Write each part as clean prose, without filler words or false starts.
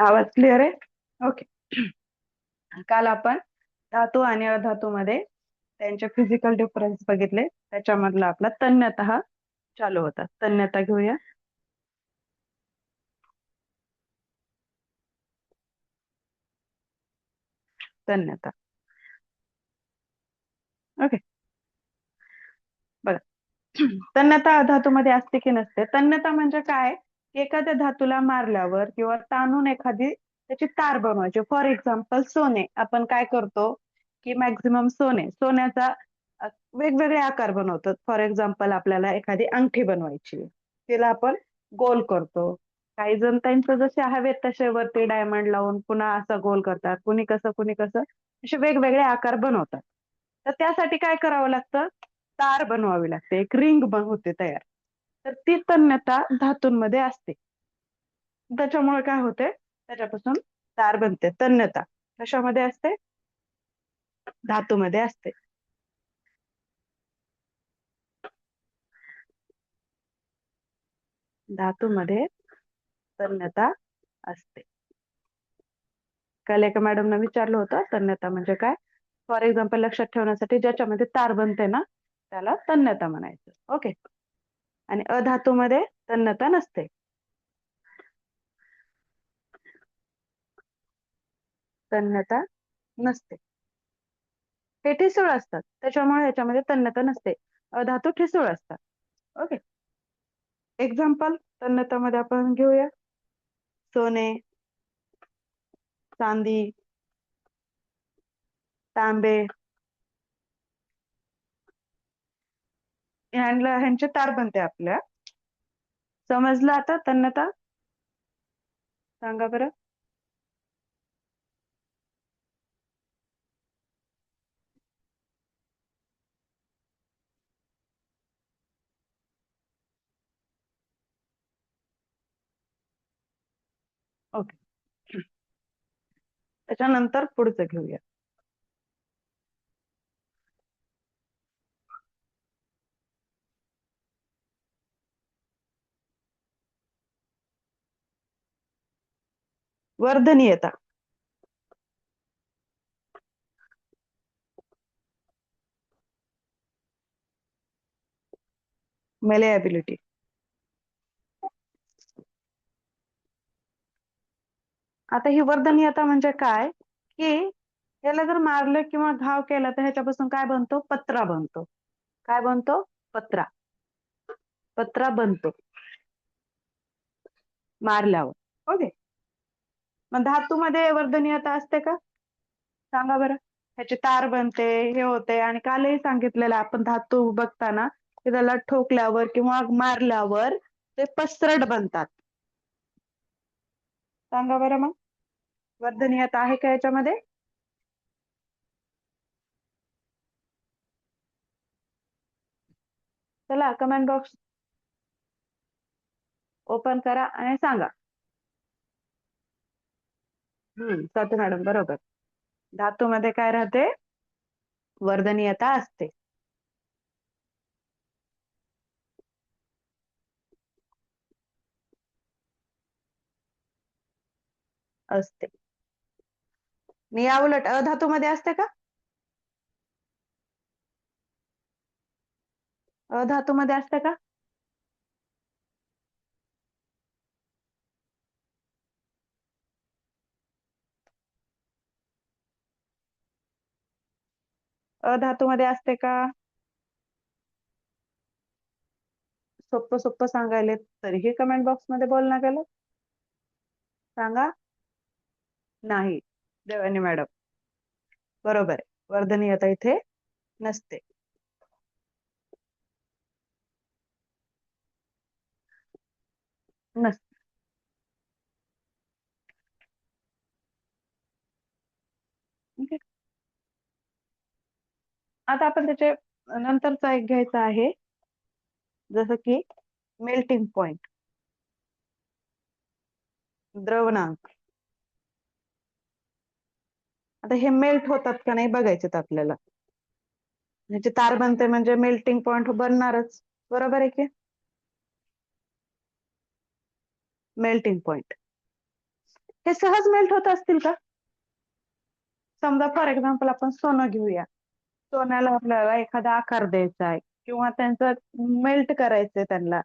आवाज क्लिअर आहे? ओके. काल आपण धातू आणि अधातूमध्ये त्यांचे फिजिकल डिफरन्स बघितले. त्याच्यामधला आपला तन्यता चालू होता. तन्यता घेऊया. तन्यता. ओके. बघा. तन्यता अधातूमध्ये असते की नसते? तन्यता म्हणजे काय? एखाद्या धातूला मारल्यावर किंवा ताणून एखादी त्याची तार बनवायची. फॉर एक्झाम्पल सोने. आपण काय करतो की मॅक्झिमम सोन्याचा वेगवेगळे आकार बनवतो. फॉर एक्झाम्पल आपल्याला एखादी अंगठी बनवायची, तिला आपण गोल करतो. काही जण त्यांचं जसे हवेत तसे वरती डायमंड लावून पुन्हा असं गोल करतात. कुणी कसं असे वेगवेगळे आकार बनवतात. तर त्यासाठी काय करावं लागतं? तार बनवावी लागते, एक रिंग होते तयार. तर ती तन्यता धातूंमध्ये असते. त्याच्यामुळे काय होते? त्याच्यापासून तार बनते. तन्यता कशामध्ये असते? धातूमध्ये असते. धातूमध्ये तन्यता असते. काल एका मॅडमनं विचारलं होतं तन्यता म्हणजे काय. फॉर एक्झाम्पल लक्षात ठेवण्यासाठी ज्याच्यामध्ये तार बनते ना त्याला तन्यता म्हणायचं. ओके. आणि अधातूमध्ये तन्यता नसते. तन्यता नसते. हे ठिसूळ असतात त्याच्यामुळे ह्याच्यामध्ये तन्यता नसते. अधातू ठिसूळ असतात. ओके. एक्झाम्पल तन्यतामध्ये आपण घेऊया. सोने, चांदी, तांबे, ह्यांचे तार बनते आपल्या. समजलं आता तन्यता? सांगा बरं. ओके. त्याच्यानंतर पुढचं घेऊया. वर्धनीयता. मेलेएबिलिटी. आता ही वर्धनीयता म्हणजे काय? की याला जर मारलं किंवा घाव केला तर ह्याच्यापासून काय बनतो? पत्रा बनतो. काय बनतो? पत्रा. पत्रा बनतो मारल्यावर. ओके. मग धातूमध्ये वर्धनीयता असते का? सांगा बरं. ह्याची तार बनते, हे होते. आणि कालही सांगितलेलं आपण धातू बघताना की त्याला ठोकल्यावर किंवा मारल्यावर ते पसरट बनतात. सांगा बरं मग वर्धनीयता आहे का याच्यामध्ये? चला कमेंट बॉक्स ओपन करा आणि सांगा. स्वाती मॅडम बरोबर. धातूमध्ये काय राहते? वर्धनीयता असते. असते. मी या उलट अधातूमध्ये असते का? अधातूमध्ये असते का? अधातूमध्ये असते का? सोप्प सोप्प सांगायले तरीही कमेंट बॉक्स मध्ये बोलणं गेलं. सांगा. नाही. देवानी मॅडम बरोबर आहे. वर्धनीयता इथे नसते. नसते. Okay. आता आपण त्याचे नंतरचा एक घ्यायचा आहे, जसं की मेल्टिंग पॉइंट, द्रवणांक. आता हे मेल्ट होतात का नाही बघायचेत आपल्याला. ह्याची तार बनते म्हणजे मेल्टिंग पॉइंट बनणारच. बरोबर आहे की? Melting point. हे सहज मेल्ट होत असतील का? समजा फॉर एक्झाम्पल आपण सोनं घेऊया. सोन्याला आपल्याला एखादा आकार द्यायचा आहे किंवा त्यांचं मेल्ट करायचंय त्यांना,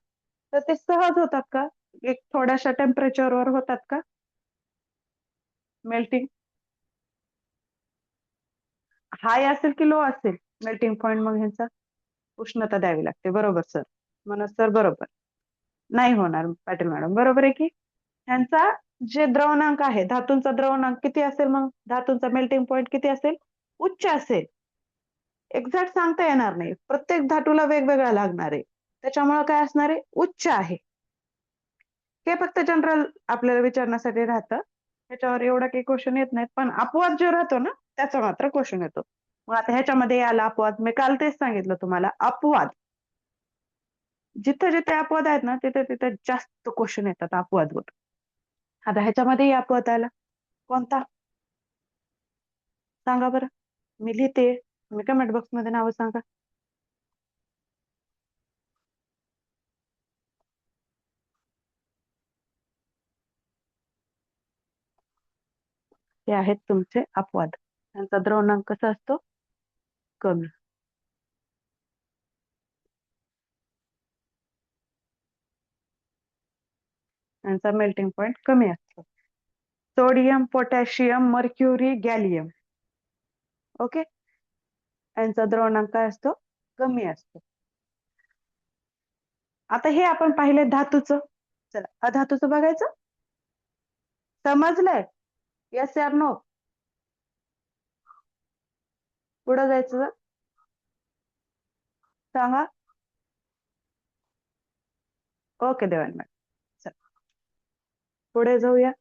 तर ते सहज होतात का? एक थोड्याशा टेम्परेचरवर होतात का मेल्टिंग? हाय असेल की लो असेल मेल्टिंग पॉइंट, मग ह्यांचा उष्णता द्यावी लागते. बरोबर सर, मनोज सर बरोबर. नाही होणार पाटील मॅडम, बरोबर आहे की. ह्यांचा जे द्रवणांक आहे, धातूंचा द्रवणांक किती असेल, मग धातूंचा मेल्टिंग पॉइंट किती असेल? उच्च असेल. एक्झॅक्ट सांगता येणार नाही, प्रत्येक धातूला वेगवेगळा लागणार आहे, त्याच्यामुळे काय असणार आहे? उच्च आहे. हे फक्त जनरल आपल्याला विचारण्यासाठी राहतं, त्याच्यावर एवढा काही क्वेश्चन येत नाहीत. पण अपवाद जो राहतो ना, त्याचा मात्र क्वेश्चन येतो. मग आता ह्याच्यामध्ये आला अपवाद, मी काल तेच सांगितलं तुम्हाला, अपवाद जिथे जिथे अपवाद आहेत ना, तिथे तिथे जास्त क्वेश्चन येतात अपवादवर. आता ह्याच्यामध्ये अपवाद आला कोणता सांगा बरं, मी लिहिते, तुम्ही कमेंट बॉक्स मध्ये नाव सांगा. हे आहेत तुमचे अपवाद. त्यांचा द्रवणांक कसा असतो? कमी. यांचा मेल्टिंग पॉइंट कमी असतो. Sodium, potassium, mercury, gallium. Okay, यांचा द्रवणांक काय असतो? कमी असतो. आता हे आपण पाहिले धातूचं. चला अधातूचं बघायचं. समजलंय? येस या नो? पुढे जायचं सांगा. ओके देवान मॅडम, चला पुढे जाऊया.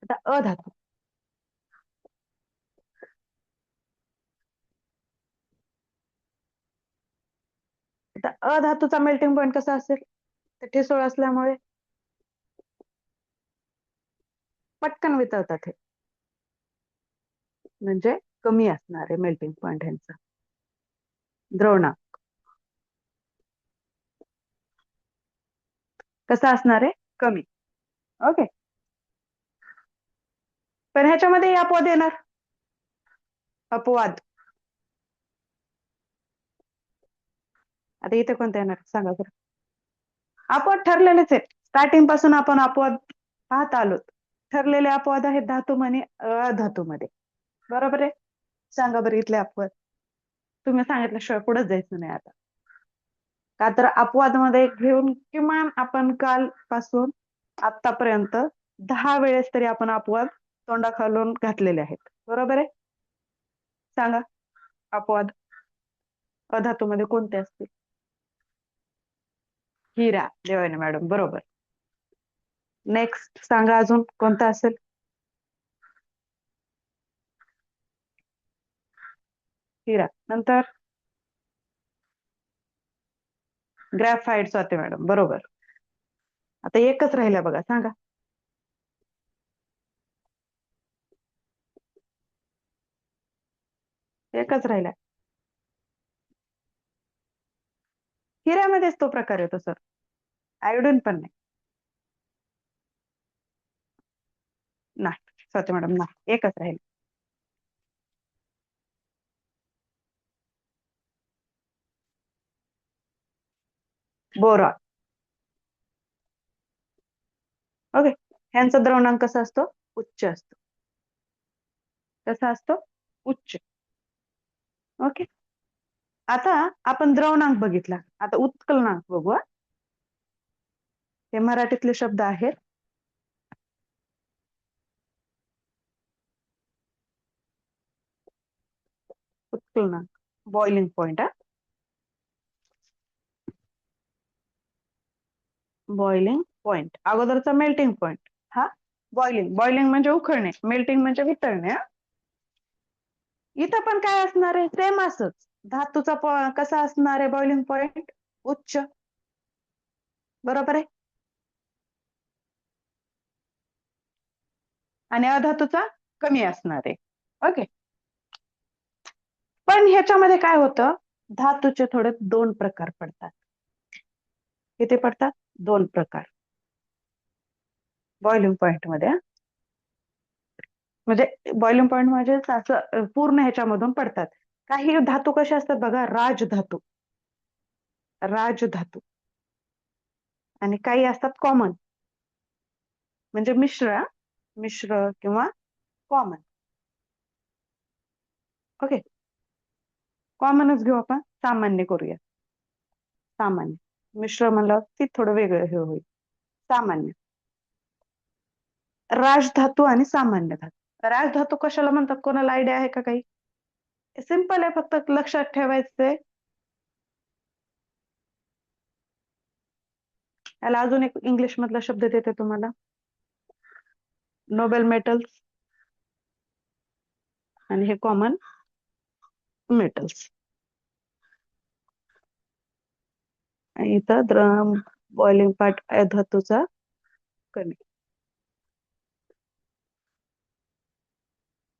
आता अधातू. आता अधातूचा मेल्टिंग पॉइंट कसा असेल? ते ठिसूळ असल्यामुळे पटकन वितळतात हे, म्हणजे कमी असणार आहे मेल्टिंग पॉइंट ह्यांचा. द्रवणांक कसा असणार आहे? कमी. ओके, पण ह्याच्यामध्ये अपवाद येणार. अपवाद आता इथे कोणता येणार सांगा बरं. अपवाद ठरलेलेच आहेत, स्टार्टिंग पासून आपण अपवाद पाहत आलो. ठरलेले अपवाद आहेत धातू आणि अधातूमध्ये. बरोबर आहे? सांगा बरं इथले अपवाद. तुम्ही सांगितल्याशिवाय पुढे जायचं नाही आता. का तर अपवाद मध्ये घेऊन किमान आपण काल पासून आतापर्यंत 10 वेळेस तरी आपण अपवाद तोंडाखालून घातलेले आहेत. बरोबर आहे? सांगा अपवाद अधातूमध्ये कोणते असतील? हिरा, देवाने मॅडम बरोबर. नेक्स्ट सांगा अजून कोणता असेल? हिरा नंतर ग्रॅफाइट, स्वाती मॅडम बरोबर. आता एकच राहिला बघा, सांगा. एकच राहिला. हिऱ्यामध्येच तो प्रकार येतो सर, आयोडीन पण नाही. नाही स्वाती मॅडम नाही, एकच राहील. बोरॉन. ओके, ह्यांचा द्रवणांक कसा असतो? उच्च असतो. कसा असतो? उच्च. ओके, आता आपण द्रवणांक बघितला, आता उत्कलनांक बघू. हे मराठीतले शब्द आहेत. उत्कलनांक, बॉइलिंग पॉइंट. बॉइलिंग पॉइंट अगोदरचा मेल्टिंग पॉइंट, हा बॉइलिंग. बॉइलिंग म्हणजे उखळणे, मेल्टिंग म्हणजे वितळणे. इथं पण काय असणार आहे? सेम असच. धातूचा कसा असणार आहे बॉइलिंग पॉइंट? उच्च. बरोबर आहे? आणि अधातूचा कमी असणार आहे. ओके. पण ह्याच्यामध्ये काय होतं, धातूचे थोडे दोन प्रकार पडतात. किती पडतात? दोन प्रकार बॉइलिंग पॉइंट मध्ये. म्हणजे बॉइलिंग पॉइंट म्हणजे असं पूर्ण ह्याच्यामधून पडतात. काही धातू कसे असतात बघा, राजधातू, राजधातू, आणि काही असतात कॉमन, म्हणजे मिश्र, मिश्र किंवा कॉमन. ओके, कॉमनच घेऊ आपण, सामान्य करूया. सामान्य, मिश्र म्हणलं ती थोडं वेगळं हे होईल. सामान्य, राजधातू आणि सामान्य धातू. राजधातू कशाला म्हणतात, कोणाला आयडिया आहे का काही? सिंपल आहे, फक्त लक्षात ठेवायचंय. याला अजून एक इंग्लिश मधला शब्द देते तुम्हाला, नोबेल मेटल्स, आणि हे कॉमन मेटल्स. आणि इथं बॉइलिंग पॉइंट धातूचा कमी.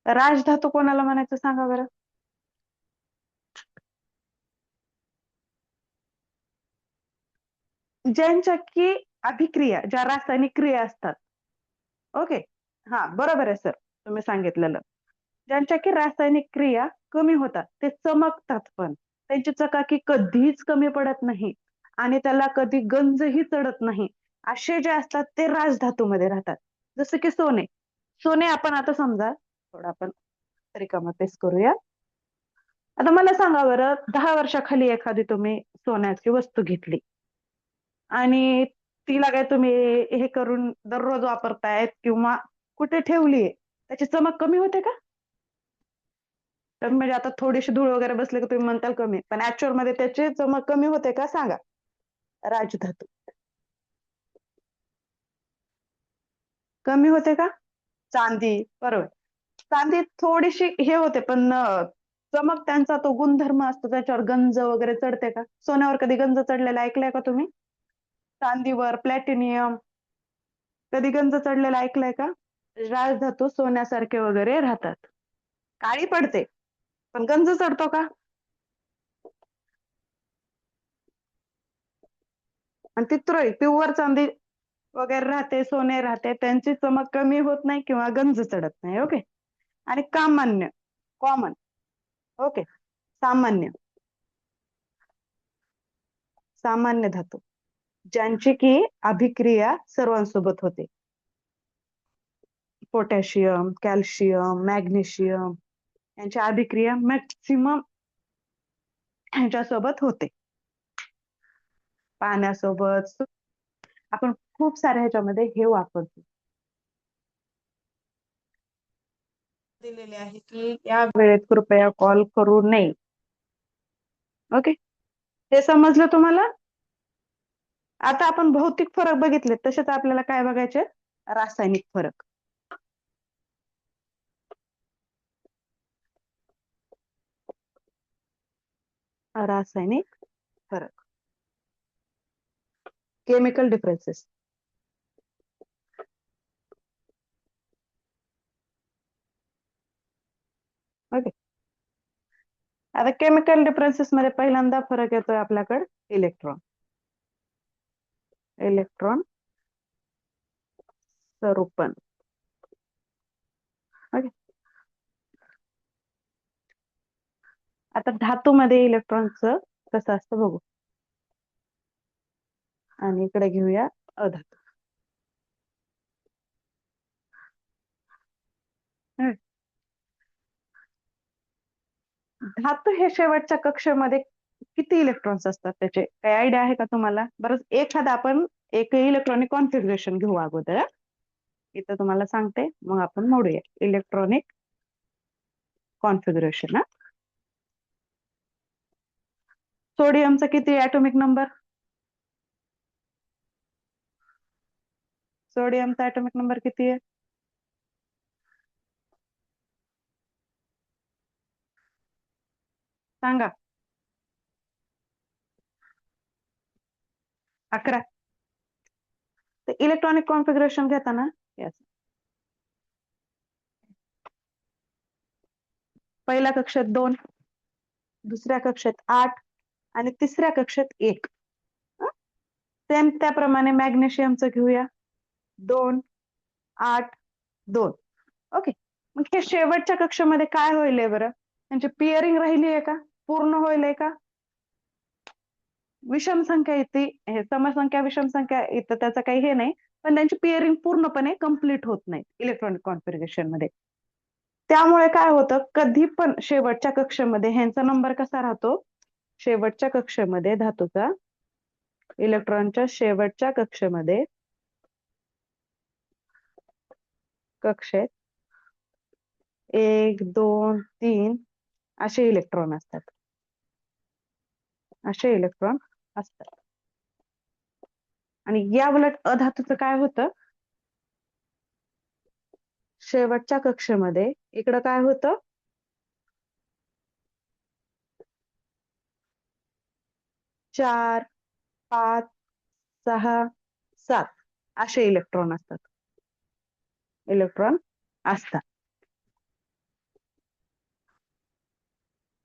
राजधातू कोणाला म्हणायचं सांगा बरं? ज्यांच्या की अभिक्रिया, ज्या रासायनिक क्रिया असतात. ओके, हा बरोबर आहे सर, तुम्ही सांगितलेलं. ज्यांच्या की रासायनिक क्रिया कमी होतात, ते चमकतात, पण त्यांची चकाकी कधीच कमी पडत नाही आणि त्याला कधी गंजही चढत नाही, असे जे असतात ते राजधातूमध्ये राहतात. जसं की सोने. सोने आपण आता समजा थोडं आपण रिकामा पेस करूया. आता मला सांगा बरं, 10 वर्षाखाली एखादी तुम्ही सोन्याची वस्तू घेतली आणि तिला काय तुम्ही हे करून दररोज वापरतायत किंवा कुठे ठेवलीये, त्याची चमक कमी होते का? तर म्हणजे आता थोडीशी धूळ वगैरे बसली की तुम्ही म्हणताल कमी, पण ऍक्च्युअल मध्ये त्याची चमक कमी होते का सांगा? राजधातू कमी होते का? चांदी, बरोबर. चांदी थोडीशी हे होते, पण चमक त्यांचा तो गुणधर्म असतो, त्याच्यावर गंज वगैरे चढते का? सोन्यावर कधी गंज चढलेला ऐकलाय का तुम्ही? चांदीवर, प्लॅटिनियम, कधी गंज चढलेला ऐकलाय का? राजधातू सोन्यासारखे वगैरे राहतात, काळी पडते, पण गंज चढतो का? आणि ती तुरळी प्युअर चांदी वगैरे राहते, सोने राहते, त्यांची चमक कमी होत नाही किंवा गंज चढत नाही. ओके. आणि कामान्य, कॉमन. ओके. सामान्य, सामान्य धातू ज्यांची की अभिक्रिया सर्वांसोबत होते. पोटॅशियम, कॅल्शियम, मॅग्नेशियम यांची अभिक्रिया मॅक्सिमम ह्याच्यासोबत होते, पाण्यासोबत. आपण खूप साऱ्या ह्याच्यामध्ये हे वापरतो. दिलेले आहे की या वेळेत कृपया कॉल करू नये. ओके, हे समजलं तुम्हाला? आता आपण भौतिक फरक बघितले, तसेच आपल्याला काय बघायचे? रासायनिक फरक. रासायनिक फरक, केमिकल डिफरन्सेस. ओके. आता केमिकल डिफरन्सेस मध्ये पहिल्यांदा फरक येतोय आपल्याकडे इलेक्ट्रॉन, इलेक्ट्रॉन स्वरूपण. ओके. आता धातूमध्ये इलेक्ट्रॉनचं कसं असतं बघू, आणि इकडे घेऊया अधातू. धातू हे शेवटच्या कक्षेमध्ये किती इलेक्ट्रॉन्स असतात त्याचे काही आयडिया आहे का तुम्हाला? बरं, एखादा आपण एक इलेक्ट्रॉनिक कॉन्फिगरेशन घेऊ अगोदर. इथं तुम्हाला सांगते, मग आपण मोडूया इलेक्ट्रॉनिक कॉन्फिगरेशन. सोडियमचा किती ऍटॉमिक नंबर? सोडियमचा ऍटॉमिक नंबर किती आहे? सांगा. 11. इलेक्ट्रॉनिक कॉन्फिगरेशन घेताना, yes. पहिल्या कक्षेत 2, दुसऱ्या कक्षेत 8 आणि तिसऱ्या कक्षेत 1. सेम त्याप्रमाणे मॅग्नेशियमचं घेऊया, 2, 8, 2. ओके, मग हे शेवटच्या कक्षेमध्ये काय होईल बरं? त्यांची पिअरिंग राहिली आहे का? पूर्ण होईल का? विषम संख्या येते, हे समसंख्या विषम संख्या येतं, त्याचं काही हे नाही, पण त्यांची पेअरिंग पूर्णपणे कंप्लीट होत नाही इलेक्ट्रॉनिक कॉन्फिगरेशन मध्ये. त्यामुळे काय होतं, कधी पण शेवटच्या कक्षेमध्ये ह्यांचा नंबर कसा राहतो? शेवटच्या कक्षेमध्ये धातूचा, इलेक्ट्रॉनच्या शेवटच्या कक्षेमध्ये, कक्षेत 1, 2, 3 असे इलेक्ट्रॉन असतात, असे इलेक्ट्रॉन असतात. आणि या उलट अधातूचं काय होतं? शेवटच्या कक्षेमध्ये इकडं काय होतं? 4, 5, 6, 7 असे इलेक्ट्रॉन असतात, इलेक्ट्रॉन असतात.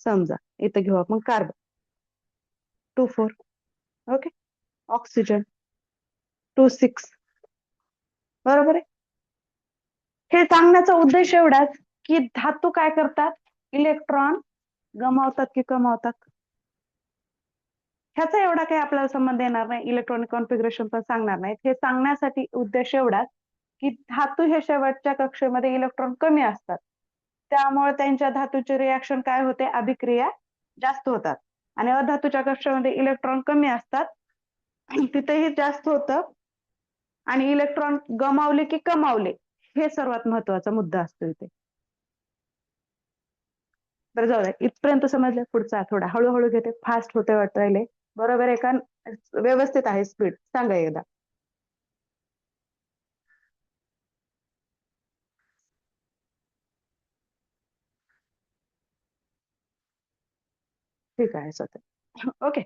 समजा इथं घेऊ आपण कार्बन 2, 4. Okay, oxygen 2, 6. बरोबर आहे. हे सांगण्याचा उद्देश एवढाच की धातू काय करतात? इलेक्ट्रॉन गमावतात की कमावतात? ह्याचा एवढा काही आपल्याला संबंध येणार नाही, इलेक्ट्रॉनिक कॉन्फिगरेशन पण सांगणार नाही. हे सांगण्यासाठी उद्देश एवढाच की धातू हे शेवटच्या कक्षेमध्ये इलेक्ट्रॉन कमी असतात, त्यामुळे त्यांच्या धातूचे रिॲक्शन काय होते? अभिक्रिया जास्त होतात. आणि अधातूच्या कक्षेमध्ये इलेक्ट्रॉन कमी असतात, तिथेही जास्त होतं. आणि इलेक्ट्रॉन गमावले की कमावले हे सर्वात महत्वाचा मुद्दा असतो इथे. बरं, जाऊ द्या, इथपर्यंत समजलं. पुढचा थोडा हळूहळू घेते, फास्ट होते वाटत राहिले. बरोबर आहे का? व्यवस्थित आहे स्पीड? सांगा एकदा. ठीक आहे सध्या. ओके,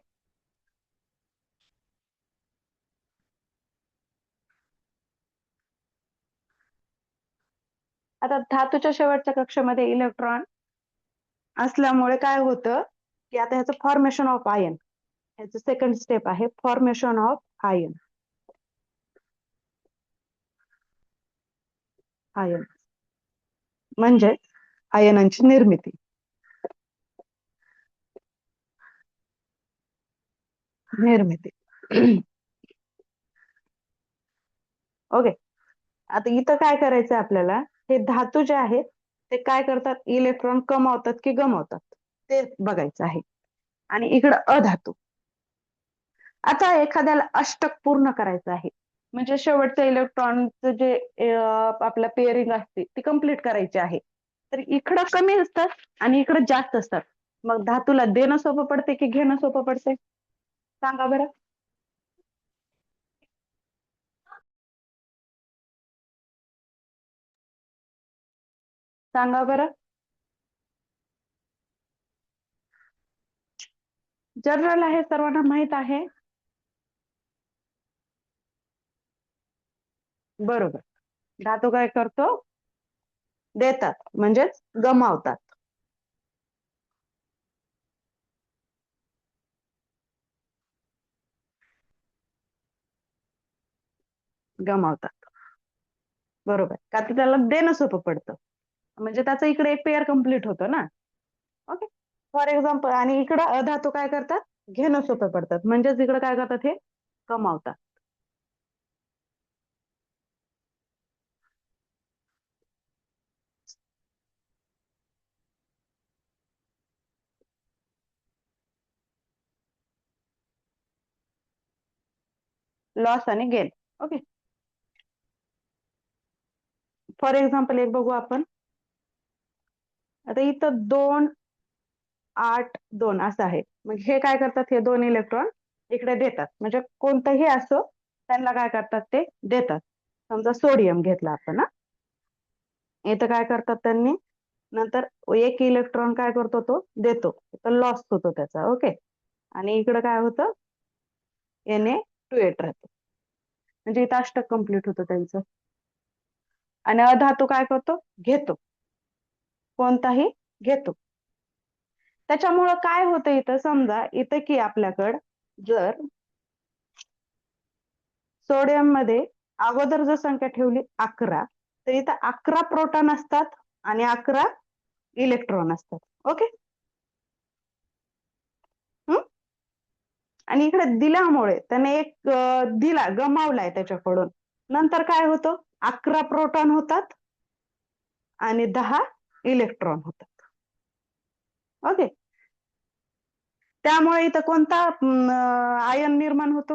आता धातूच्या शेवटच्या कक्षेमध्ये इलेक्ट्रॉन असल्यामुळे काय होतं की आता ह्याचं फॉर्मेशन ऑफ आयन, ह्याचं सेकंड स्टेप आहे फॉर्मेशन ऑफ आयन. आयन म्हणजे आयनांची निर्मिती. निर्मिती ओके, आता इथं काय करायचं आपल्याला? हे धातू जे आहेत ते काय करतात? इलेक्ट्रॉन कमावतात की गमावतात ते बघायचं आहे. आणि इकडं अधातू, आता एखाद्याला अष्टक पूर्ण करायचं आहे, म्हणजे शेवटचं इलेक्ट्रॉनचं जे आपल्या पेअरिंग असते ती कंप्लीट करायची आहे, तर इकडं कमी असतात आणि इकडं जास्त असतात. मग धातूला देणं सोपं पडते की घेणं सोपं पडते? सांगा बरं. सांगा बरं. जनरल आहे, सर्वांना माहित आहे. बरोबर, धातू काय करतो? देतात म्हणजेच गमावतात. गमावतात, बरोबर, का तर त्याला देणं सोपं पडतं, म्हणजे त्याचं इकडे एक पेअर कम्प्लीट होतं ना. Okay, for example. आणि इकडं अधातू काय करतात? घेणं सोपं पडतात, म्हणजेच इकडे काय करतात? हे कमावतात. लॉस आणि गेन. ओके, फॉर एक्झाम्पल एक बघू आपण. आता इथं 2, 8, 2 असं आहे. मग हे काय करतात? हे 2 इलेक्ट्रॉन इकडे देतात, म्हणजे कोणतंही असो त्यांना काय करतात? ते देतात. समजा सोडियम घेतला आपण, इथं काय करतात त्यांनी? नंतर एक इलेक्ट्रॉन काय करतो? तो देतो, तर लॉस होतो त्याचा. ओके, आणि इकडे काय होतं? Na2 राहतो, म्हणजे इथं अष्टक कंप्लीट होतं त्यांचं. आणि अधातू काय करतो? घेतो, कोणताही घेतो. त्याच्यामुळं काय होतं इथं, समजा इथं की आपल्याकडं जर सोडियम मध्ये अगोदर जर संख्या ठेवली 11, तर इथं 11 प्रोटॉन असतात आणि 11 इलेक्ट्रॉन असतात. ओके. आणि इकडे दिल्यामुळे त्याने एक दिला गमावलाय त्याच्याकडून, नंतर काय होतं, 11 प्रोटॉन होतात आणि 10 इलेक्ट्रॉन होतात. ओके. त्यामुळे इथं कोणता आयन निर्माण होतो,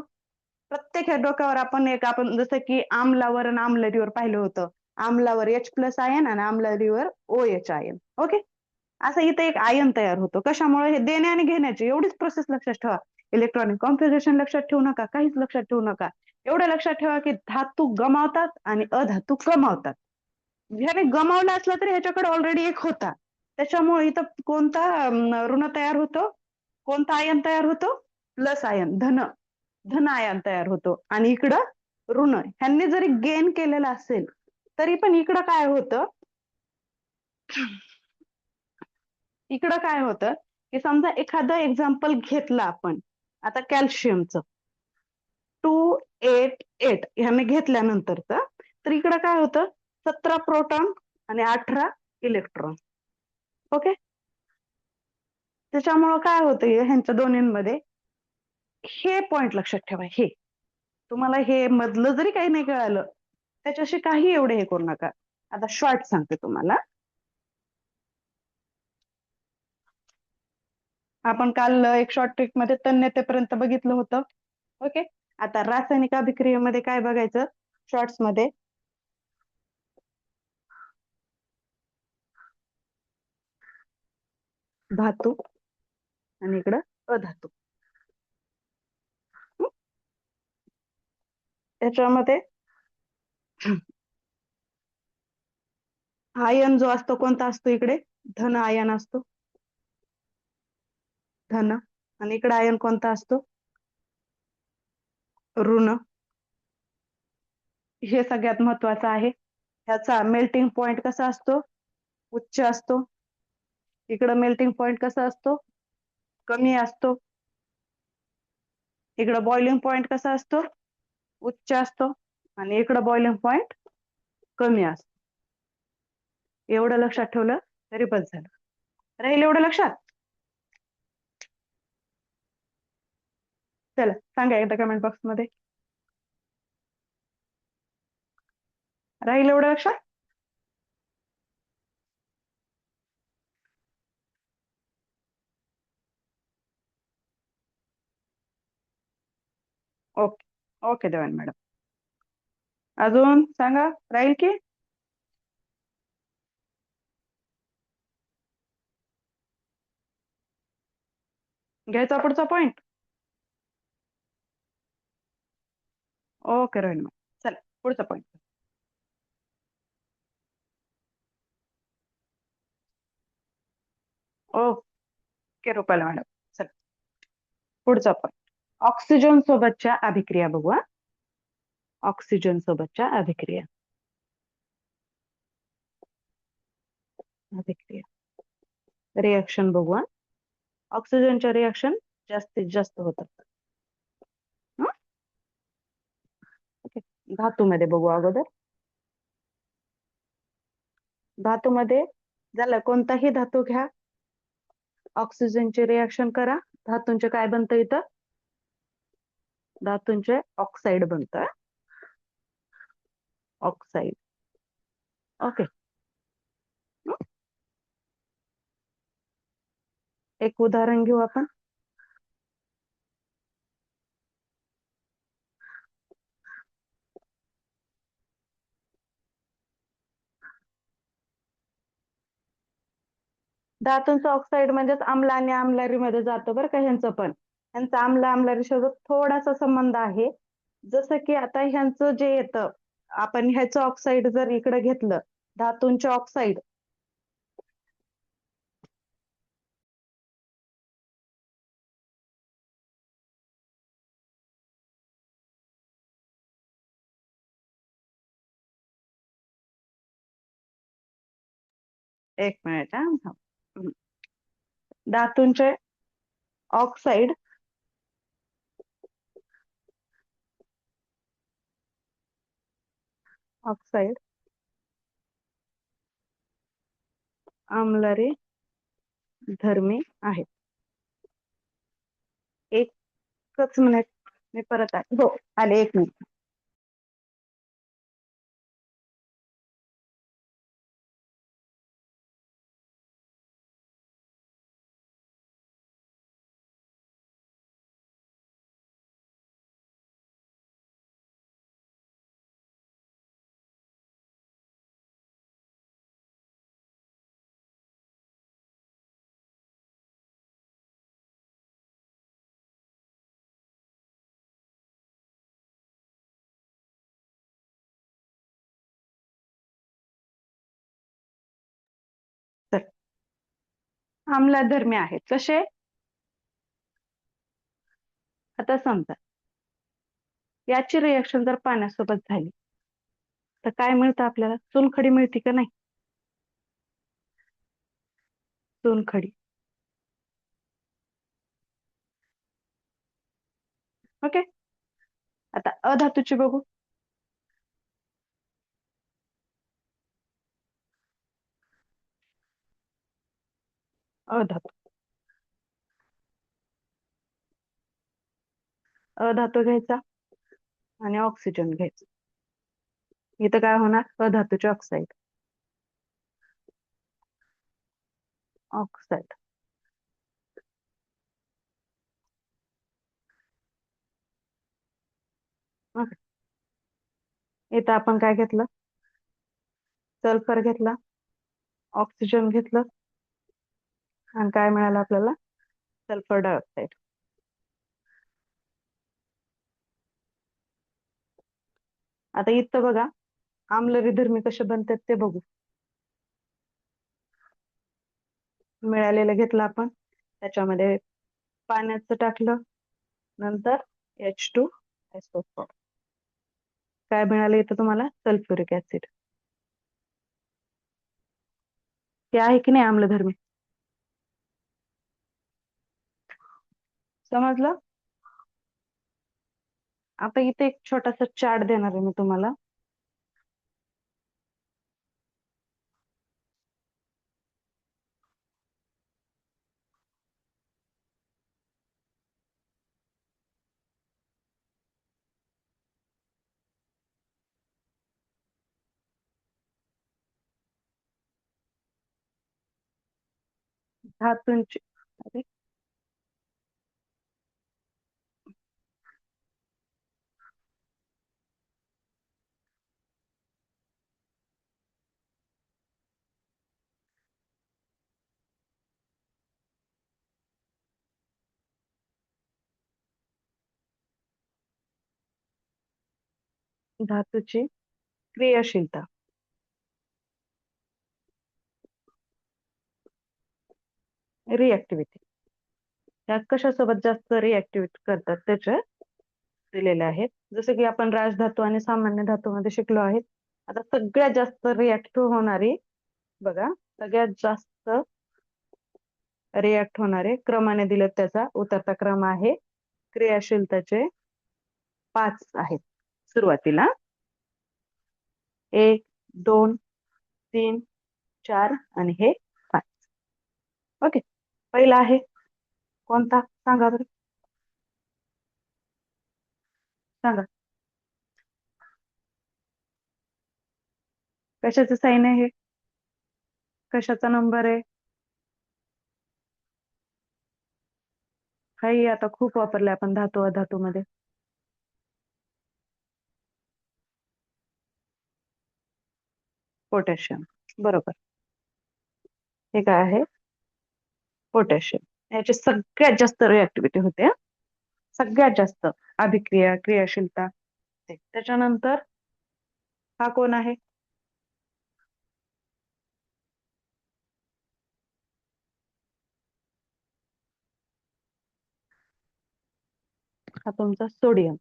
प्रत्येक डोक्यावर आपण जसं की आम्लावर आणि आम्लरीवर पाहिलं होतं, आम्लावर H+ आयन आणि आम्लरीवर OH आयन. ओके. असं इथं एक आयन तयार होतो. कशामुळे, हे देणे आणि घेण्याची एवढीच प्रोसेस लक्षात ठेवा. इलेक्ट्रॉनिक कॉन्फिगरेशन लक्षात ठेवू नका, काहीच लक्षात ठेवू नका. एवढं लक्षात ठेवा की धातू गमावतात आणि अधातू कमावतात. ह्याने गमावला असला तरी ह्याच्याकडे ऑलरेडी एक होता, त्याच्यामुळे इथं कोणता ऋण तयार होतो, कोणता आयन तयार होतो, प्लस आयन, धन धन आयन तयार होतो. आणि इकडं ऋण, ह्यांनी जरी गेन केलेलं असेल तरी पण इकडं काय होतं, इकडं काय होतं की समजा एखादं एक्झाम्पल घेतलं आपण आता कॅल्शियमचं 288 ह्याने घेतल्यानंतरचं, तर इकडं काय होतं, 17 प्रोटॉन आणि 18 इलेक्ट्रॉन. ओके. त्याच्यामुळं काय होतं ह्यांच्या दोन्हींमध्ये, हे पॉइंट लक्षात ठेवा. हे तुम्हाला हे मधलं जरी काही नाही कळालं, त्याच्याशी काही एवढे हे करू नका. आता शॉर्ट सांगते तुम्हाला. आपण काल एक शॉर्ट ट्रिक मध्ये तन्यतेपर्यंत बघितलं होतं. ओके. आता रासायनिक अभिक्रियेमध्ये काय बघायचं, शॉर्ट्स मध्ये धातू आणि इकडं अधातू. त्याच्यामध्ये आयन जो असतो कोणता असतो, इकडे धन आयन असतो, धन. आणि इकडे आयन कोणता असतो, ऋण. हे सगळ्यात महत्वाचं आहे. ह्याचा मेल्टिंग पॉइंट कसा असतो, उच्च असतो. इकडं मेल्टिंग पॉइंट कसा असतो, कमी असतो. इकडं बॉइलिंग पॉइंट कसा असतो, उच्च असतो. आणि इकडं बॉइलिंग पॉइंट कमी असतो. एवढं लक्षात ठेवलं तरी बस झालं. राहील एवढं लक्षात. चला सांगा एकदा कमेंट बॉक्स मध्ये, राहील एवढं लक्षात. ओके. ओके देवान मॅडम, अजून सांगा, राहील की. घ्यायचा पुढचा पॉइंट. ओके रोहिणी मॅडम, चला पुढचा पॉइंट. ओके रुपाला मॅडम, चला पुढचा पॉइंट. ऑक्सिजन सोबतच्या अभिक्रिया बघू. ऑक्सिजन सोबतच्या अभिक्रिया, रिएक्शन बघू. ऑक्सिजनच्या रिएक्शन जास्तीत जास्त होतात. ओके. धातूमध्ये बघू अगोदर. धातूमध्ये झालं, कोणताही धातू घ्या, ऑक्सिजनचे रिएक्शन करा, धातूंचे काय बनतं इथं, धातूंचे ऑक्साईड बनतं. ऑक्साईड. ओके. एक उदाहरण घेऊ आपण. धातूंचं ऑक्साईड म्हणजेच आम्ल आणि आम्लारी मध्ये जातं बरं का. ह्यांचं पण, ह्यांचा आम्ल आम्लारी सोबत थोडासा संबंध आहे. जसं की आता ह्यांचं जे येतं, आपण ह्याचं ऑक्साईड जर इकडे घेतलं, धातूंचे ऑक्साईड, एक मिनिट हा. धातूंचे ऑक्साईड ऑक्साईड आम्लरी धर्मी आहेत. एकच मिनिट, मी परत आले. हो, आले, एक मिनिट. तर आम्लधर्मी आहेत कसे? आता समजा याची रिएक्शन जर पाण्यासोबत झाली तर काय मिळतं आपल्याला? चुनखडी मिळते का नाही? चुनखडी. ओके. आता अधातूची बघू. अधातू अधातू घ्यायचा आणि ऑक्सिजन घ्यायचा. इथं काय होणार? अधातूचे ऑक्साईड ऑक्साईड ओके. इथं आपण काय घेतलं? सल्फर घेतला, ऑक्सिजन घेतलं आणि काय मिळालं आपल्याला? Sulphur dioxide. आता इथं बघा आम्लविधर्मी कसे बनतात ते बघू. मिळालेलं घेतलं आपण, त्याच्यामध्ये पाण्याचं टाकलं, नंतर H2SO4. काय मिळालं इथं तुम्हाला? Sulphuric acid. ते आहे की नाही आम्लधर्मी? समजलं? आता इथे एक छोटासा चार्ट देणार आहे मी तुम्हाला. धातूंची अरे, धातूची क्रियाशीलता रिऍक्टिव्हिटी, त्या कशासोबत जास्त रिऍक्टिव्हिटी करतात त्याचे दिलेले आहेत. जसं की आपण राजधातू आणि सामान्य धातू मध्ये शिकलो आहेत. आता सगळ्यात जास्त रिऍक्टिव्ह होणारी बघा, सगळ्यात जास्त रिॲक्ट होणारे क्रमाने दिलेत, त्याचा उतरता क्रम आहे. क्रियाशीलतेचे 5 आहेत सुरुवातीला. 1, 2, 3, 4 आणि हे 5. ओके. पहिला आहे कोणता? सांगा बरं, सांगा. कशाचं साईन आहे हे? कशाचा नंबर आहे? काही आता खूप वापरले आपण धातू अधातू मध्ये. पोटॅशियम. बरोबर. हे काय आहे? पोटॅशियम. याची सगळ्यात जास्त रिऍक्टिव्हिटी होते, सगळ्यात जास्त अभिक्रिया क्रियाशीलता. त्याच्यानंतर हा कोण आहे? हा तुमचा सोडियम.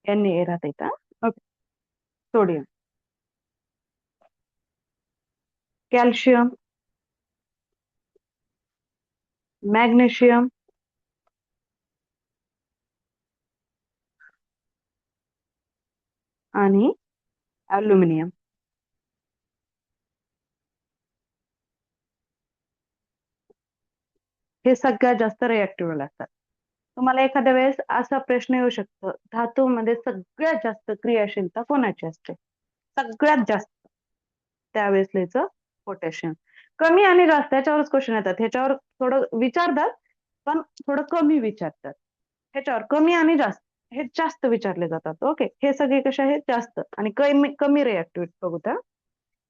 Na राहते का? ओके. सोडियम, कॅल्शियम, मॅग्नेशियम, आणि अल्युमिनियम. हे सगळ्यात जास्त रिएक्टिव्ह असतात. तुम्हाला एखाद्या वेळेस असा प्रश्न येऊ शकतो, धातूमध्ये सगळ्यात जास्त क्रियाशीलता कोणाची असते? सगळ्यात जास्त त्यावेळेस लिहायचं पोटॅशियम. कमी आणि जास्त त्याच्यावरच क्वेश्चन येतात. ह्याच्यावर थोडं विचारतात, पण थोडं कमी विचारतात. ह्याच्यावर कमी आणि जास्त हे जास्त विचारले जातात. ओके, हे सगळे कसे आहेत? जास्त. आणि कमी कमी रिएक्टिव्हिटी बघू त्या.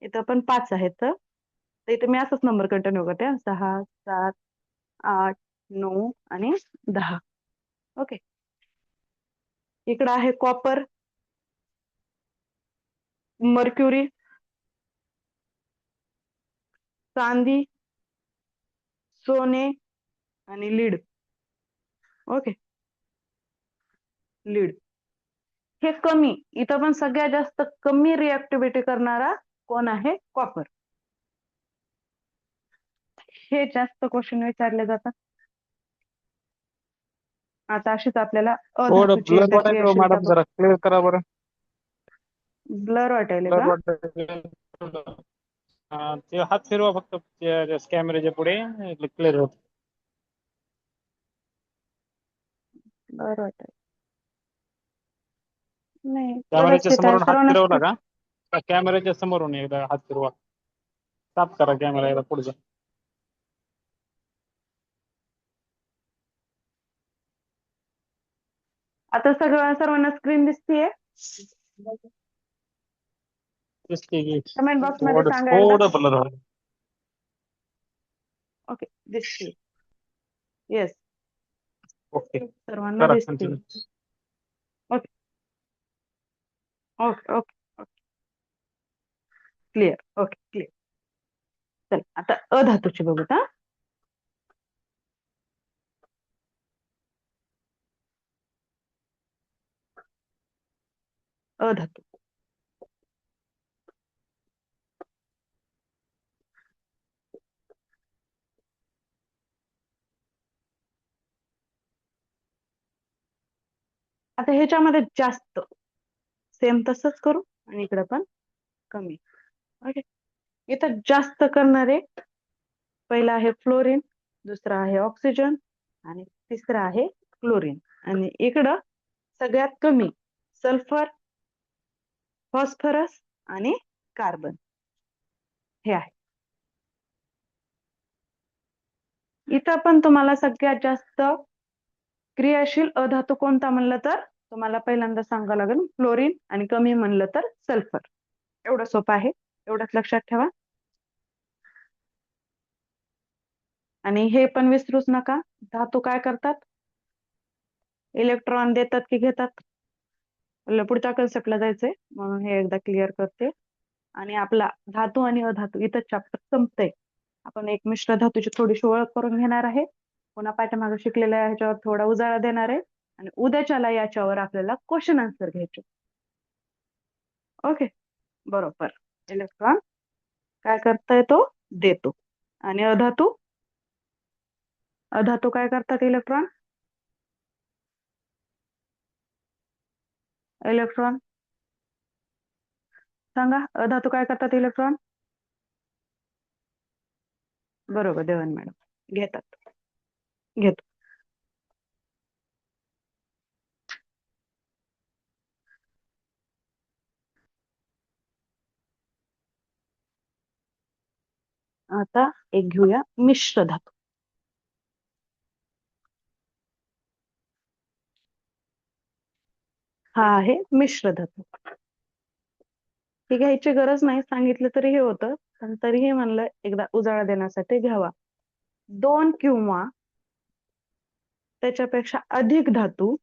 इथं पण 5 आहेत, तर इथे मी असंच नंबर कंटिन्यू करते. 6, 7, 8, 9 आणि 10. ओके. इकडं आहे कॉपर, मर्क्युरी, चांदी, सोने आणि लीड. ओके, लीड हे कमी. इथं पण सगळ्यात जास्त कमी रिएक्टिव्हिटी करणारा कोण आहे? कॉपर. हे जास्त क्वेश्चन विचारले जातात. आता अशीच आपल्याला थोडं अधातूची ब्लर एकदा वाटायचं हो क्रियाशीलता मॅडम, बघ. जरा क्लिअर करा बरं. ब्लर वाटायले ब्लर का? वाटायचं. ते हात फिरवा फक्त कॅमेऱ्याच्या पुढे, क्लिअर होत. ब्लर वाटाय नाही, कॅमेऱ्याच्या व्यवस्थित आहे. समोरून हात सर्वांना फिरवला का? कॅमेऱ्याच्या समोरून एकदा हात फिरवा. साफ करा कॅमेरा एकदा पुढचा. आता सर्वांना स्क्रीन दिसतीये? दिसते की कमेंट बॉक्स मध्ये थोडं सांगा एकदा. थोडं ब्लर होईल. ओके, दिसते. येस, ओके, सर्वांना करा दिसते. Continue. Okay okay okay okay, clear. Okay, clear. चल आता अधातूची बघू. अधातू. आता ह्याच्यामध्ये जास्त सेम तसंच करू, आणि इकडे पण कमी. ओके, इथं जास्त करणारे पहिला आहे फ्लोरीन, दुसरा आहे ऑक्सिजन, आणि तिसरा आहे क्लोरीन. आणि इकडं सगळ्यात कमी सल्फर, फॉस्फरस आणि कार्बन हे आहे. इथं पण तुम्हाला सगळ्यात जास्त क्रियाशील अधातू कोणता म्हणलं तर तुम्हाला पहिल्यांदा सांगावं लागेल फ्लोरीन, आणि कमी म्हणलं तर सल्फर. एवढं सोपं आहे, एवढंच लक्षात ठेवा. आणि हे पण विसरूच नका, धातू काय करतात? इलेक्ट्रॉन देतात की घेतात? पुढच्या कन्सेप्टला जायचंय म्हणून हे एकदा क्लिअर करते. आणि आपला धातू आणि अधातू इथं चॅप्टर संपतंय. आपण एक मिश्र धातूची थोडीशी ओळख करून घेणार आहे, पुन्हा पाठीमागे शिकलेल्या ह्याच्यावर थोडा उजाळा देणार आहे, आणि उद्याच्याला याच्यावर आपल्याला क्वेश्चन आन्सर घ्यायचे. ओके, बरोबर. इलेक्ट्रॉन काय करताय? तो देतो. आणि अधातू, अधातू काय करतात? इलेक्ट्रॉन, इलेक्ट्रॉन सांगा. अधातू काय करतात? इलेक्ट्रॉन. बरोबर, देवन मॅडम घेतात, घेतो. आता एक घेऊया मिश्र धातू. हा आहे मिश्र धातू. ही घ्यायची गरज नाही, सांगितलं तरी हे होतं, पण तरीही म्हणलं एकदा उजाळा देण्यासाठी घ्यावा. 2 किंवा त्याच्यापेक्षा अधिक धातू,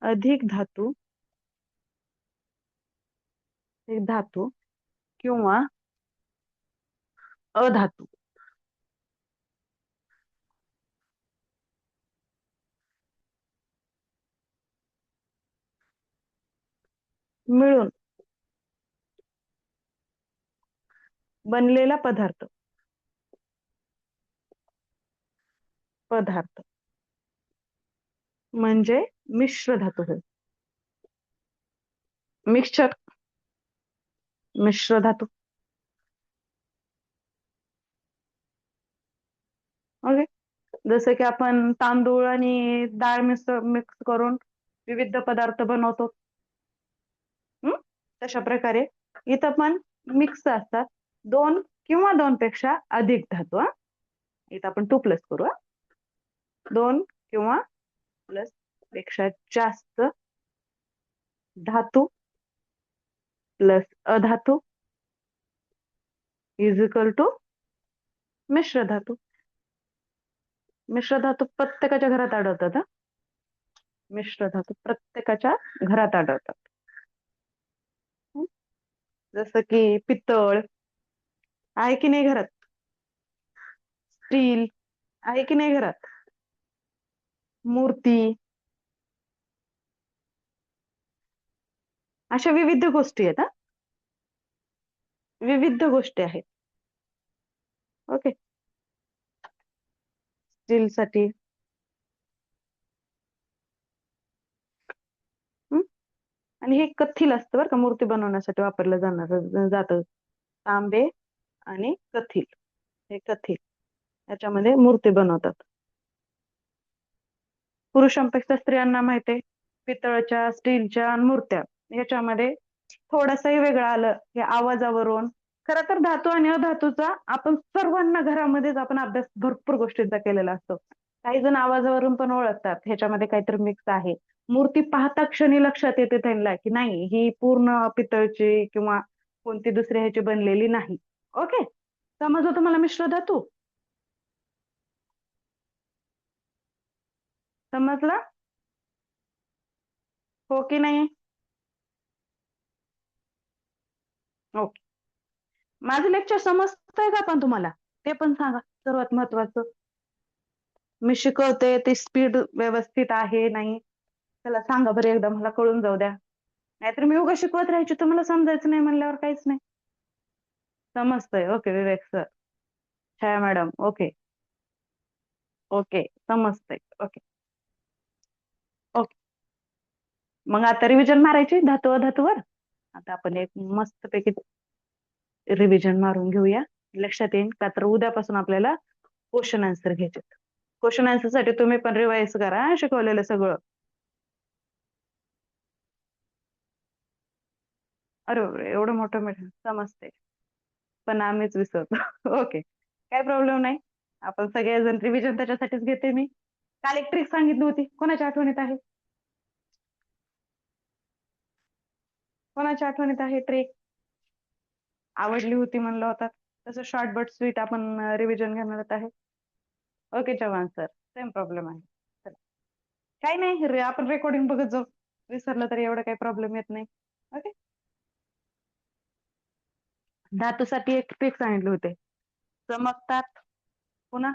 अधिक धातू, एक धातू किंवा अधातू मिळून बनलेला पदार्थ पदार्थ म्हणजे मिश्र धातू होय. मिक्सचर मिश्र धातू. ओके. जसं की आपण तांदूळ आणि डाळ मिक्स करून विविध पदार्थ बनवतो. तशा प्रकारे इथं पण मिक्स असतात 2 किंवा 2 पेक्षा अधिक धातू. इथं आपण 2 प्लस करू. 2 किंवा प्लस पेक्षा जास्त धातू प्लस अधातू इज इक्वल टू मिश्र धातू. मिश्र धातू प्रत्येकाच्या घरात आढळतात. मिश्र धातू प्रत्येकाच्या घरात आढळतात. जसं की पितळ आहे की नाही घरात, स्टील आहे की नाही घरात, मूर्ती, अशा विविध गोष्टी आहेत. विविध गोष्टी आहेत. ओके. स्टील साठी आणि हे कथील असतं बरं का, मूर्ती बनवण्यासाठी वापरलं जातं. तांबे आणि कथील, हे कथील याच्यामध्ये मूर्ती बनवतात. पुरुषांपेक्षा स्त्रियांना माहिती आहे पितळच्या, स्टीलच्या मूर्त्या याच्यामध्ये थोडंसंही वेगळं आलं हे आवाजावरून. खरं तर धातू आणि अधातूचा आपण सर्वांना घरामध्येच आपण अभ्यास भरपूर गोष्टींचा केलेला असतो. काही जण आवाजावरून पण ओळखतात ह्याच्यामध्ये काहीतरी मिक्स आहे. मूर्ती पाहता क्षणी लक्षात येते त्यांना की नाही ही पूर्ण पितळची किंवा कोणती दुसऱ्या ह्याची बनलेली नाही. ओके. समजलं तुम्हाला मिश्र धातू? समजलं हो की नाही? ओके. माझं लेक्चर समजतंय का पण तुम्हाला? ते पण सांगा सर्वात महत्वाचं. मी शिकवते ते स्पीड व्यवस्थित आहे नाही चला सांगा बरं एकदा मला कळून जाऊ द्या. नाहीतर मी उगा शिकवत राहायची तुम्हाला समजायचं नाही म्हणल्यावर काहीच नाही. समजतंय. ओके विवेक सर, छाया मॅडम. ओके ओके समजतंय. Okay okay. मग आता रिव्हिजन मारायची धातू अधातूवर. आता आपण एक मस्तपैकी रिव्हिजन मारून घेऊया. लक्षात येईल का तर उद्यापासून आपल्याला क्वेश्चन आन्सर घ्यायचे. क्वेश्चन आन्सर साठी तुम्ही पण रिवाइज करा शिकवलेलं सगळं. अरे बापरे, एवढं मोठं मिळेल समजते पण आम्हीच विसरतो. ओके काय प्रॉब्लेम नाही. आपण सगळेजण रिव्हिजन त्याच्यासाठीच घेते मी. काल एक ट्रिक सांगितली होती कोणाच्या आठवणीत आहे? कोणाच्या आठवणीत आहे ट्रिक? आवडली होती म्हणलं होता. तसं शॉर्ट बट स्वीट आपण रिव्हिजन घेणार आहे. Okay Chavan sir same problem आहे. चला. काही नाही आपण रेकॉर्डिंग बघत जाऊ. विसरलं तरी एवढा काही प्रॉब्लेम येत नाही. ओके. धातूसाठी एक ट्रिक सांगितले होते चमकतात. पुन्हा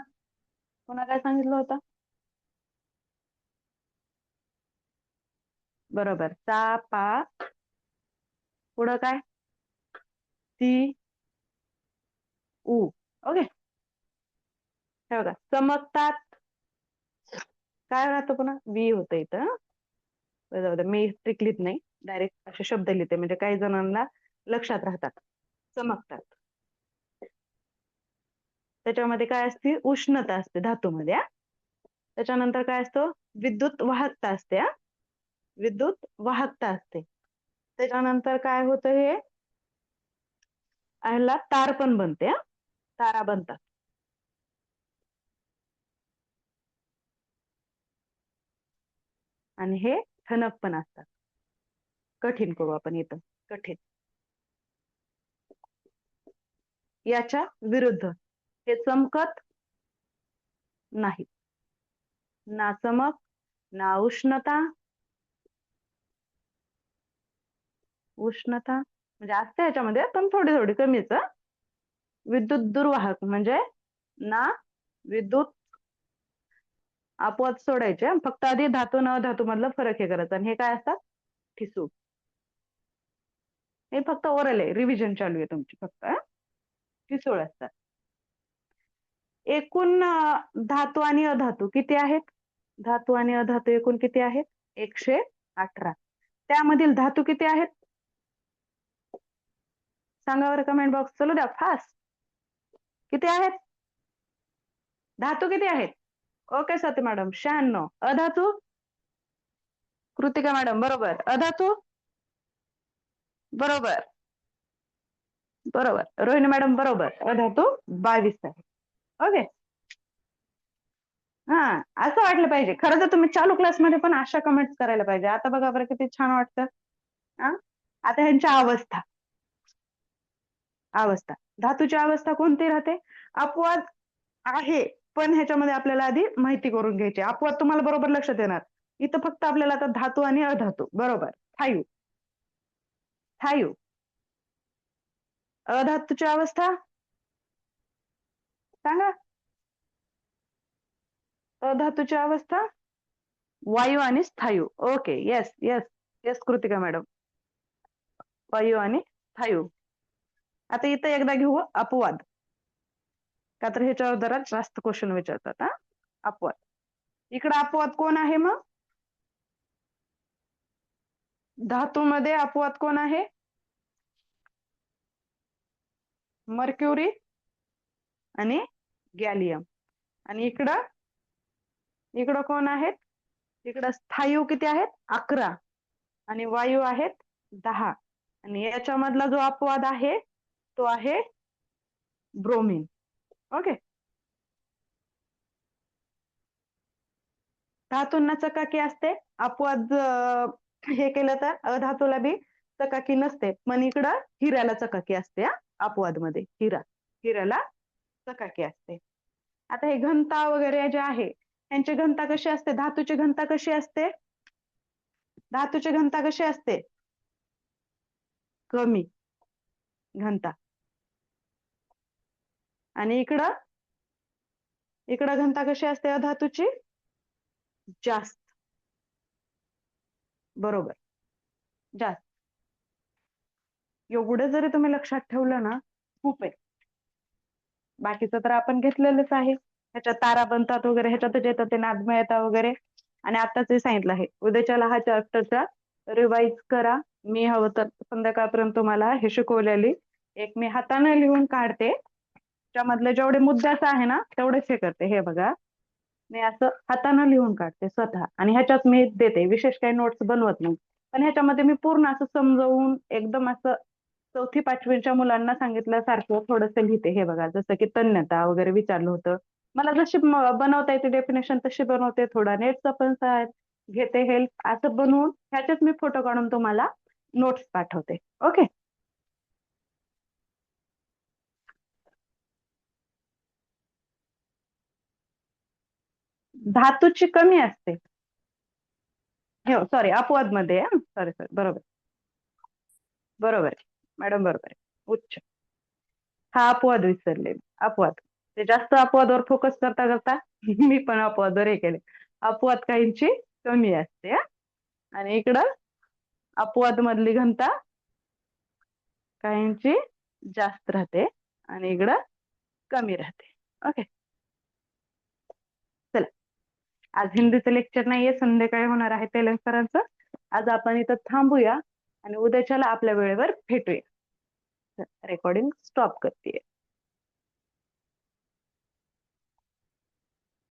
पुन्हा काय सांगितलं होतं? बरोबर चा पा पुढं काय ती उ. ओके हे बघा चमकतात काय राहतं पुन्हा वी होतं इथं. जाऊ द्या मी ट्रिक लिहित नाही डायरेक्ट असे शब्द लिहिते म्हणजे काही जणांना लक्षात राहतात. चमकतात त्याच्यामध्ये काय असते उष्णता असते धातूमध्ये. त्याच्यानंतर काय असतं विद्युत वाहकता असते. विद्युत वाहकता असते. त्याच्यानंतर काय होतं हे ह्याला तार पण बनते. तारा बनतात. आणि हे ठणक पण असतात. कठीण करू आपण इथं कठीण. याच्या विरुद्ध हे चमकत नाही. ना चमक ना उष्णता. उष्णता म्हणजे असते याच्यामध्ये पण थोडी थोडी कमीच. विद्युत दुर्वाहक म्हणजे ना विद्युत अपवाद सोडायचे फक्त आधी धातू न धातू मधलं फरक हे करायचं आणि हे काय असतात ठिसूळ. हे फक्त ओरल आहे, रिव्हिजन चालू आहे तुमची फक्त. ठिसूळ असतात. एकूण धातू आणि अधातू किती आहेत? धातू आणि अधातू एकूण किती आहेत? 118. त्यामधील धातू किती आहेत? सांगा बरं कमेंट बॉक्स चालू द्या फास्ट. किती आहेत? धातू किती आहेत? ओके सत्य मॅडम 96. अधातू? कृतिका मॅडम बरोबर. अधातू? बरोबर बरोबर. रोहिणी मॅडम बरोबर. अधातू 22 आहे. ओके. हा, असं वाटलं पाहिजे. खरं तर तुम्ही चालू क्लासमध्ये पण अशा कमेंट्स करायला पाहिजे. आता बघा बरं किती छान वाटतं. आता ह्यांच्या अवस्था. अवस्था, धातूची अवस्था कोणती राहते? अपवाद आहे, पण ह्याच्यामध्ये आपल्याला आधी माहिती करून घ्यायची. अपवाद तुम्हाला बरोबर लक्षात येणार. इथं फक्त आपल्याला आता धातू आणि अधातू. बरोबर. थायू. थायू. अधातूची अवस्था सांगा. अधातूची अवस्था वायू आणि स्थायू. Okay. Yes yes yes Kritika madam. वायू आणि स्थायू. आता इथं एकदा घेऊ अपवाद, का तर ह्याच्यावर जरा जास्त क्वेश्चन विचारतात. अपवाद. इकडे अपवाद कोण आहे मग? धातूमध्ये अपवाद कोण आहे? मर्क्युरी आणि गॅलियम. आणि इकडं कोण आहेत? इकडं स्थायू किती आहेत? 11 आणि वायू आहेत 10. आणि याच्यामधला जो अपवाद आहे तो आहे ब्रोमीन. ओके. धातूंना चकाकी असते. अपवाद हे केलं तर अधातूला बी चकाकी नसते, पण इकडं हिऱ्याला चकाकी असते. अपवाद मध्ये हिऱ्याला चकाकी असते. आता हे घनता वगैरे जे आहे त्यांची घनता कशी असते? धातूची घनता कशी असते? धातूची घनता कशी असते? कमी घनता. आणि इकडं घनता कशी असते अधातूची? जास्त. बरोबर, जास्त. एवढं जरी तुम्ही लक्षात ठेवलं ना, खूप आहे. बाकीचं तर आपण घेतलेलंच आहे. ह्याच्यात तारा बनतात वगैरे, ह्याच्यातच येतं ते नादमयता वगैरे. आणि आताच सांगितलं आहे, उद्याच्याला हा चॅप्टरचा रिवाइज करा. मी हवं तर संध्याकाळपर्यंत तुम्हाला हे शिकवलेली एक मी हाताने लिहून काढते. त्यामधले जेवढे मुद्द्याचं आहे ना तेवढेच हे करते. हे बघा, मी असं हाताने लिहून काढते स्वतः, आणि ह्याच्यात मी देते. विशेष काही नोट्स बनवत नाही, पण ह्याच्यामध्ये मी पूर्ण असं समजावून एकदम असं 4थी 5वीच्या मुलांना सांगितल्यासारखं थोडंसं लिहिते. हे बघा, जसं की तन्यता वगैरे विचारलं होतं, मला जशी बनवता येते डेफिनेशन तशी बनवते. थोडा नेटचा पण सहाय्य घेते, हेल्प. असं बनवून ह्याच्यात मी फोटो काढून तुम्हाला नोट्स पाठवते. ओके. धातूची कमी असते. हो सॉरी, अपवाद मध्ये. सॉरी बरोबर बरोबर आहे मॅडम, बरोबर आहे. उच्च. हा अपवाद विसरले. अपवाद ते जास्त अपवादावर फोकस करता करता मी पण अपवादावर हे केले. अपवाद काहींची कमी असते, आणि इकडं अपवाद मधली घनता काहींची जास्त राहते आणि इकडं कमी राहते. ओके. चला, आज हिंदीचं लेक्चर नाहीये, संध्याकाळी होणार आहे तेलंग सरांचं. आज आपण इथं थांबूया आणि उद्याच्याला आपल्या वेळेवर भेटूया. रेकॉर्डिंग स्टॉप करते.